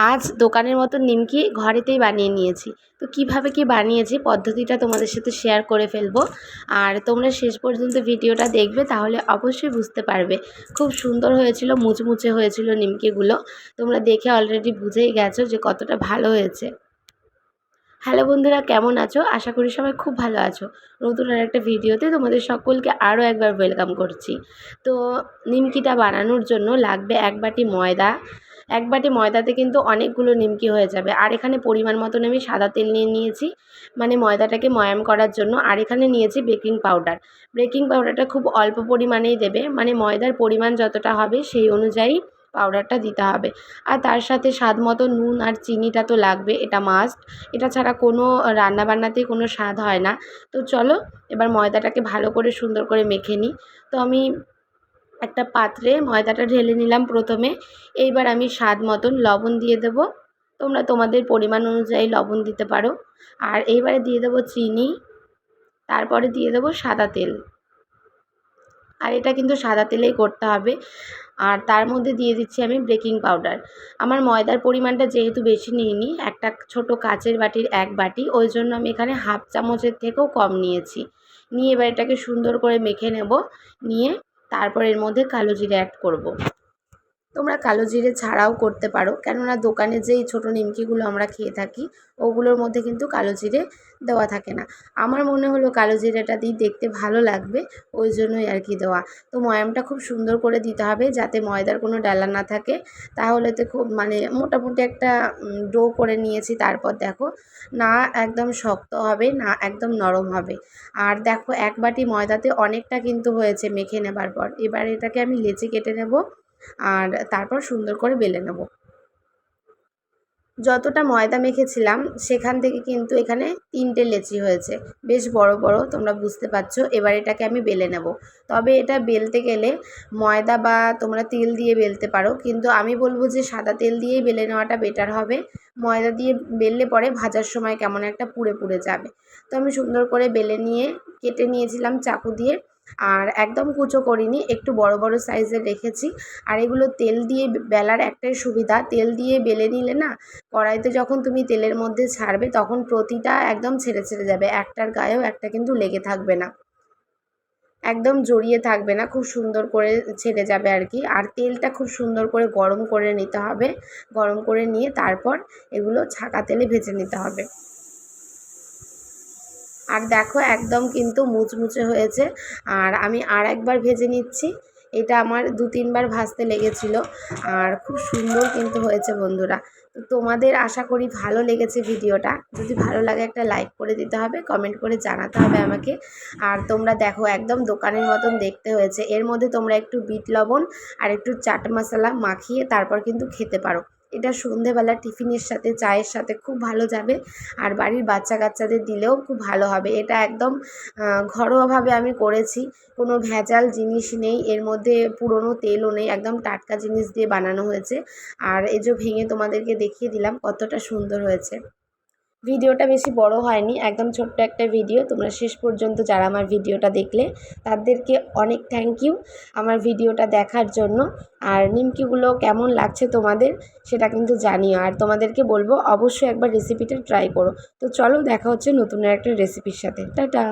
আজ দোকানের মতো নিমকি ঘরেতেই বানিয়ে নিয়েছি। তো কিভাবে কি বানিয়েছি পদ্ধতিটা তোমাদের সাথে শেয়ার করে ফেলবো। আর তোমরা শেষ পর্যন্ত ভিডিওটা দেখবে, তাহলে অবশ্যই বুঝতে পারবে। খুব সুন্দর হয়েছিল, মুচমুচে হয়েছিল নিমকিগুলো। তোমরা দেখে অলরেডি বুঝেই গেছো যে কতটা ভালো হয়েছে। হ্যালো বন্ধুরা, কেমন আছো? আশা করি সবাই খুব ভালো আছো। নতুন আর একটা ভিডিওতে তোমাদের সকলকে আরও একবার ওয়েলকাম করছি। তো নিমকিটা বানানোর জন্য লাগবে 1 বাটি ময়দা। 1 বাটি ময়দাতে কিন্তু অনেকগুলো নিমকি হয়ে যাবে। আর এখানে পরিমাণ মতন আমি সাদা তেল নিয়ে নিয়েছি, মানে ময়দাটাকে ময়াম করার জন্য। আর এখানে নিয়েছি বেকিং পাউডার। বেকিং পাউডারটা খুব অল্প পরিমাণেই দেবে, মানে ময়দার পরিমাণ যতটা হবে সেই অনুযায়ী পাউডারটা দিতে হবে। আর তার সাথে স্বাদ মতো নুন আর চিনিটা তো লাগবে, এটা মাস্ট। এটা ছাড়া কোনো রান্নাবান্নাতেই কোনো স্বাদ হয় না। তো চলো এবার ময়দাটাকে ভালো করে সুন্দর করে মেখে নিই। তো আমি একটা পাত্রে ময়দাটা ঢেলে নিলাম প্রথমে। এইবার আমি স্বাদ মতন লবণ দিয়ে দেবো। তোমরা তোমাদের পরিমাণ অনুযায়ী লবণ দিতে পারো। আর এইবারে দিয়ে দেবো চিনি, তারপরে দিয়ে দেবো সাদা তেল। আর এটা কিন্তু সাদা তেলেই করতে হবে। আর তার মধ্যে দিয়ে দিচ্ছি আমি বেকিং পাউডার। আমার ময়দার পরিমাণটা যেহেতু বেশি নিইনি, একটা ছোট কাচের বাটির 1 বাটি, ওই জন্য আমি এখানে হাফ চামচের থেকেও কম নিয়েছি। নিয়ে এবার এটাকে সুন্দর করে মেখে নেব। নিয়ে তারপর এর মধ্যে কালো জিরে অ্যাড করব। তোমরা কালো জিরে ছাড়াও করতে পারো, কেননা দোকানে যেই ছোটো নিমকিগুলো আমরা খেয়ে থাকি ওগুলোর মধ্যে কিন্তু কালো জিরে দেওয়া থাকে না। আমার মনে হলো কালো জিরেটা দিয়ে দেখতে ভালো লাগবে, ওই জন্যই আর কি দেওয়া। তো ময়ামটা খুব সুন্দর করে দিতে হবে, যাতে ময়দার কোনো ডালা না থাকে। তাহলে তো খুব মানে মোটামুটি একটা ডো করে নিয়েছি। তারপর দেখো, না একদম শক্ত হবে না একদম নরম হবে। আর দেখো 1 বাটি ময়দাতে অনেকটা কিন্তু হয়েছে মেখে নেবার পর। এবার এটাকে আমি লেচি কেটে নেব আর তারপর সুন্দর করে বেলে নেব। যতটা ময়দা মেখেছিলাম সেখান থেকে কিন্তু এখানে 3টে লেচি হয়েছে, বেশ বড় বড়, তোমরা বুঝতে পারছো। এবার এটাকে আমি বেলে নেব। তবে এটা বেলতে গেলে ময়দা বা তোমরা তেল দিয়ে বেলতে পারো, কিন্তু আমি বলবো যে সাদা তেল দিয়েই বেলে নেওয়াটা বেটার হবে। ময়দা দিয়ে বেললে পরে ভাজার সময় কেমন একটা পুড়ে পুড়ে যাবে। তো আমি সুন্দর করে বেলে নিয়ে কেটে নিয়েছিলাম চাকু দিয়ে। আর একদম কুচো করিনি, একটু বড় বড় সাইজের রেখেছি। আর এগুলো তেল দিয়ে বেলার একটাই সুবিধা, তেল দিয়ে বেলে নিলে না, কড়াইতে যখন তুমি তেলের মধ্যে ছাড়বে তখন প্রতিটা একদম ছেড়ে ছেড়ে যাবে, একটার গায়েও একটা কিন্তু লেগে থাকবে না, একদম জড়িয়ে থাকবে না, খুব সুন্দর করে ছেড়ে যাবে আর কি। আর তেলটা খুব সুন্দর করে গরম করে নিতে হবে। গরম করে নিয়ে তারপর এগুলো ছাঁকা তেলে ভেজে নিতে হবে। আর দেখো একদম কিন্তু মুচমুচে হয়েছে। আর আমি আর একবার ভেজে নিচ্ছি। এটা আমার 2-3 বার ভাজতে লেগেছিল। আর খুব সুন্দর কিন্তু হয়েছে বন্ধুরা। তো তোমাদের আশা করি ভালো লেগেছে ভিডিওটা। যদি ভালো লাগে একটা লাইক করে দিতে হবে, কমেন্ট করে জানাতে হবে আমাকে। আর তোমরা দেখো একদম দোকানের মতন দেখতে হয়েছে। এর মধ্যে তোমরা একটু বিট লবণ আর একটু চাট মশলা মাখিয়ে তারপর কিন্তু খেতে পারো। এটা সন্ধেবেলা টিফিনের সাথে, চায়ের সাথে খুব ভালো যাবে। আর বাড়ির বাচ্চা কাচ্চাদের দিলেও খুব ভালো হবে। এটা একদম ঘরোয়াভাবে আমি করেছি, কোনো ভেজাল জিনিস নেই এর মধ্যে, পুরনো তেলও নেই, একদম টাটকা জিনিস দিয়ে বানানো হয়েছে। আর এই যে ভেঙে তোমাদেরকে দেখিয়ে দিলাম কতটা সুন্দর হয়েছে। ভিডিওটা বেশি বড় হয়নি, একদম ছোট্ট একটা ভিডিও। তোমরা শেষ পর্যন্ত যারা আমার ভিডিওটা দেখলে তাদেরকে অনেক থ্যাংক ইউ আমার ভিডিওটা দেখার জন্য। আর নিমকিগুলো কেমন লাগছে তোমাদের সেটা কিন্তু জানিও। আর তোমাদেরকে বলবো অবশ্যই একবার রেসিপিটা ট্রাই করো। তো চলো দেখা হচ্ছে নতুন একটা রেসিপির সাথে। টাটা।